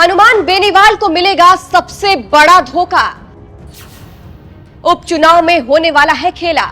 हनुमान बेनीवाल को मिलेगा सबसे बड़ा धोखा। उपचुनाव में होने वाला है खेला।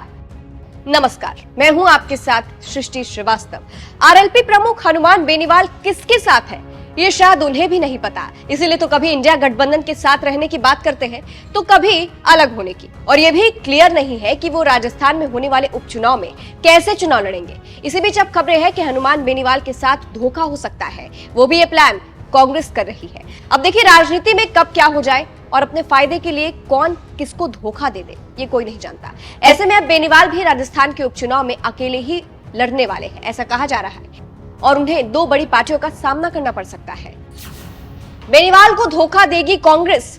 नमस्कार, मैं हूं आपके साथ सृष्टि श्रीवास्तव। आरएलपी प्रमुख हनुमान बेनीवाल किसके साथ है ये शायद उन्हें भी नहीं पता, इसीलिए तो कभी इंडिया गठबंधन के साथ रहने की बात करते हैं तो कभी अलग होने की, और यह भी क्लियर नहीं है कि वो राजस्थान में होने वाले उपचुनाव में कैसे चुनाव लड़ेंगे। इसी बीच अब खबरें हैं कि हनुमान बेनीवाल के साथ धोखा हो सकता है, वो भी ये प्लान कांग्रेस कर रही है। अब देखिए, राजनीति में कब क्या हो जाए और अपने फायदे के लिए कौन किसको धोखा दे दे ये कोई नहीं जानता। ऐसे में अब बेनीवाल भी राजस्थान के उपचुनाव में अकेले ही लड़ने वाले हैं, ऐसा कहा जा रहा है, और उन्हें दो बड़ी पार्टियों का सामना करना पड़ सकता है। बेनीवाल को धोखा देगी कांग्रेस।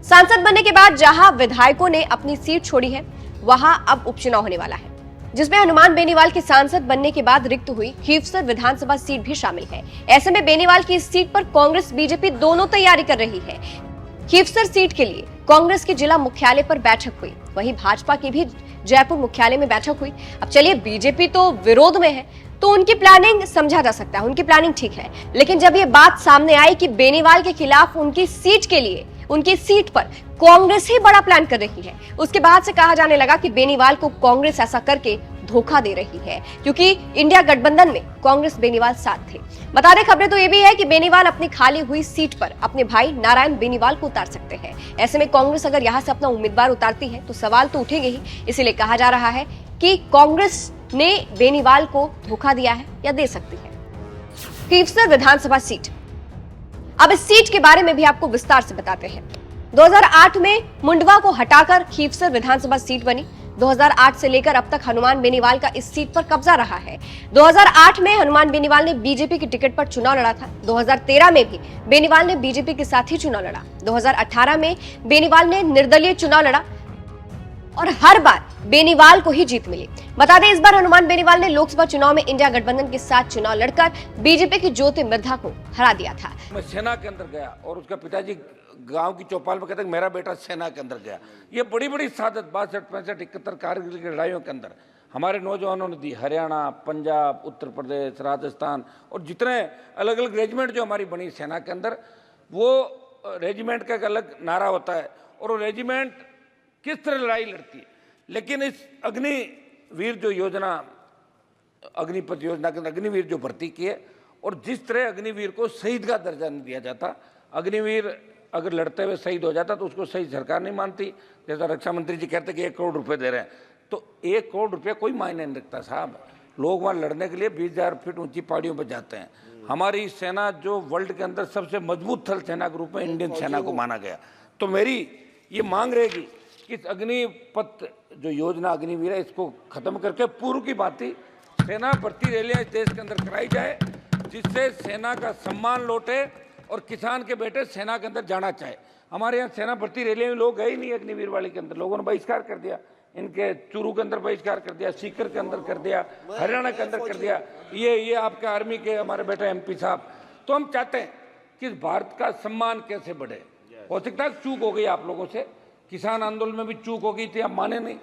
सांसद बनने के बाद जहां विधायकों ने अपनी सीट छोड़ी है, वहां अब उपचुनाव होने वाला है, जिसमें हनुमान बेनीवाल के सांसद बनने के बाद रिक्त हुई खीवसर विधानसभा सीट भी शामिल है। ऐसे में बेनीवाल की इस सीट पर कांग्रेस बीजेपी दोनों तैयारी कर रही है। खीवसर सीट के लिए कांग्रेस के जिला मुख्यालय पर बैठक हुई, वहीं भाजपा की भी जयपुर मुख्यालय में बैठक हुई। अब चलिए, बीजेपी तो विरोध में है तो उनकी प्लानिंग समझा जा सकता है, उनकी प्लानिंग ठीक है, लेकिन जब ये बात सामने आई कि बेनीवाल के खिलाफ उनकी सीट के लिए, उनकी सीट पर कांग्रेस ही बड़ा प्लान कर रही है, उसके बाद से कहा जाने लगा कि बेनीवाल को कांग्रेस ऐसा करके धोखा दे रही है, क्योंकि इंडिया गठबंधन में कांग्रेस बेनीवाल साथ थे। बता दें, खबरें तो ये भी है कि बेनीवाल अपनी खाली हुई सीट पर अपने भाई नारायण बेनीवाल को उतार सकते हैं। ऐसे में कांग्रेस अगर यहां से अपना उम्मीदवार उतारती है तो सवाल तो उठेंगे ही, इसीलिए कहा जा रहा है कि कांग्रेस ने बेनीवाल को धोखा दिया है या दे सकती है। खीवसर विधानसभा सीट, अब इस सीट के बारे में भी आपको विस्तार से बताते हैं। 2008 में मुंडवा को हटाकर खीवसर विधानसभा सीट बनी। 2008 से लेकर अब तक हनुमान बेनीवाल का इस सीट पर कब्जा रहा है। 2008 में हनुमान बेनीवाल ने बीजेपी की टिकट पर चुनाव लड़ा था। 2013 में भी बेनीवाल ने बीजेपी के साथ ही चुनाव लड़ा। 2018 में बेनीवाल ने निर्दलीय चुनाव लड़ा और हर बार बेनीवाल को ही जीत मिली। बता दें, इस बार हनुमान बेनीवाल ने लोकसभा चुनाव में इंडिया गठबंधन के साथ चुनाव लड़कर बीजेपी की ज्योति मिर्धा को हरा दिया था। मैं सेना के अंदर गया और उसका पिताजी गांव की चौपाल में कहते मेरा बेटा सेना के अंदर गया। ये बड़ी बड़ी सादत 62, 65, 71 कारगिल की लड़ाइयों के अंदर हमारे नौजवानों ने दी। हरियाणा, पंजाब, उत्तर प्रदेश, राजस्थान और जितने अलग अलग रेजिमेंट जो हमारी बनी सेना के अंदर, वो रेजिमेंट का एक अलग नारा होता है और वो रेजिमेंट किस तरह लड़ाई लड़ती है। लेकिन इस अग्निवीर जो योजना, अग्निपथ योजना के अंदर अग्निवीर जो भर्ती की है, और जिस तरह अग्निवीर को शहीद का दर्जा नहीं दिया जाता, अग्निवीर अगर लड़ते हुए शहीद हो जाता तो उसको शहीद सरकार नहीं मानती। जैसा रक्षा मंत्री जी कहते कि 1 करोड़ रुपए दे रहे हैं, तो 1 करोड़ रुपया कोई मायने नहीं रखता साहब। लोग वहाँ लड़ने के लिए 20,000 फीट ऊंची पहाड़ियों पर जाते हैं। हमारी सेना जो वर्ल्ड के अंदर सबसे मजबूत थल सेना के रूप में इंडियन सेना को माना गया, तो मेरी ये मांग रहेगी कि इस अग्निपथ जो योजना अग्निवीर है, इसको खत्म करके पूर्व की भांति सेना भर्ती रैलियां इस देश के अंदर कराई जाए, जिससे सेना का सम्मान लौटे और किसान के बेटे सेना के अंदर जाना चाहे। हमारे यहाँ सेना भर्ती रैलियां में लोग गए ही नहीं। अग्निवीर वाले के अंदर लोगों ने बहिष्कार कर दिया, इनके चूरू के अंदर बहिष्कार कर दिया, सीकर के अंदर कर दिया, हरियाणा के अंदर कर दिया। ये आपके आर्मी के हमारे बेटे MP साहब। तो हम चाहते हैं कि भारत का सम्मान कैसे बढ़े। हो सकता है चूक हो गई आप लोगों से, किसान आंदोलन में भी चूक हो गई थी, आप माने नहीं।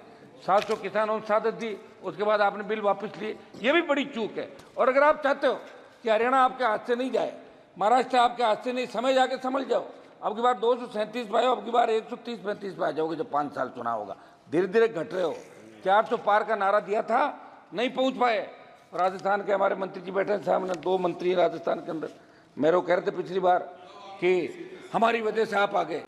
700 किसानों ने शहादत दी, उसके बाद आपने बिल वापस लिए, ये भी बड़ी चूक है। और अगर आप चाहते हो कि हरियाणा आपके हाथ से नहीं जाए, महाराष्ट्र आपके हाथ से नहीं, समय जाके समझ जाओ। अब की बार 237 पे आओ, अब की बार 130-35 पे आ जाओगे जब 5 साल चुनाव होगा। धीरे धीरे घट रहे हो। 400 पार का नारा दिया था, नहीं पहुंच पाए। राजस्थान के हमारे मंत्री जी बैठे साहब ने, 2 मंत्री राजस्थान के अंदर, मेरे को कह रहे थे पिछली बार कि हमारी वजह से आप आ गए।